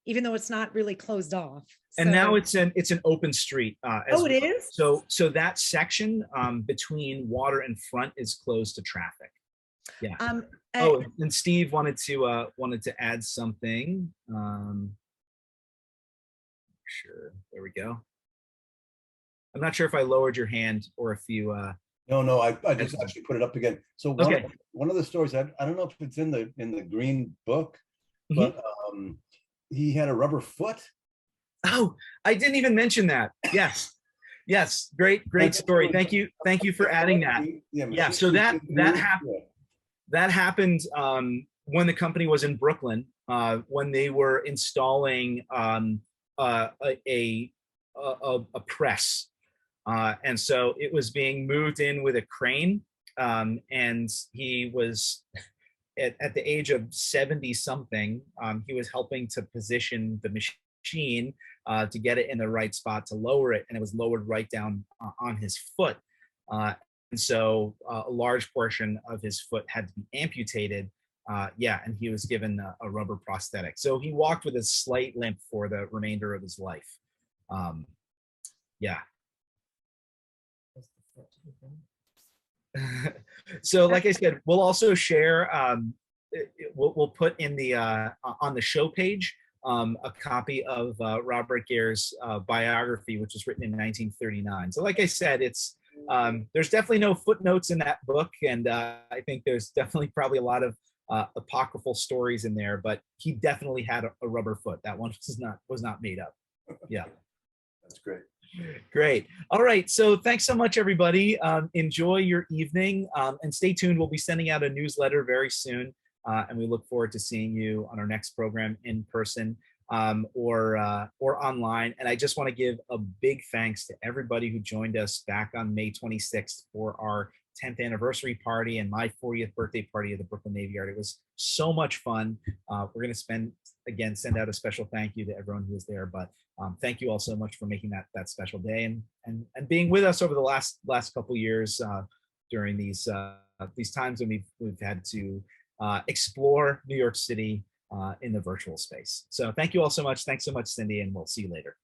S3: even though it's not really closed off.
S1: And now it's an open street.
S3: Oh, it is?
S1: So that section between Water and Front is closed to traffic. Yeah. Oh, and Steve wanted to add something. Sure. There we go. I'm not sure if I lowered your hand or if you.
S2: No, I just actually put it up again. So one of the stories, I don't know if it's in the green book, but he had a rubber foot.
S1: Oh, I didn't even mention that. Yes, great story. Thank you for adding that. Yeah, so that happened when the company was in Brooklyn, when they were installing a, a press. And so it was being moved in with a crane. And he was at the age of 70 something, he was helping to position the machine to get it in the right spot to lower it. And it was lowered right down on his foot. And so a large portion of his foot had to be amputated. Yeah, and he was given a rubber prosthetic. So he walked with a slight limp for the remainder of his life. Yeah. So like I said, we'll also share, we'll put in the, on the show page, a copy of Robert Gair's biography, which was written in 1939. So like I said, it's, there's definitely no footnotes in that book. And I think there's definitely probably a lot of apocryphal stories in there, but he definitely had a rubber foot. That one was not made up. Yeah.
S2: That's great.
S1: Great. All right. So thanks so much, everybody. Enjoy your evening, and stay tuned. We'll be sending out a newsletter very soon, and we look forward to seeing you on our next program in person, or online. And I just want to give a big thanks to everybody who joined us back on May 26th for our 10th anniversary party and my 40th birthday party at the Brooklyn Navy Yard. It was so much fun. We're going to send out a special thank you to everyone who was there, but thank you all so much for making that special day and being with us over the last couple years during these times when we've had to explore New York City in the virtual space. So thank you all so much. Thanks so much, Cindy, and we'll see you later.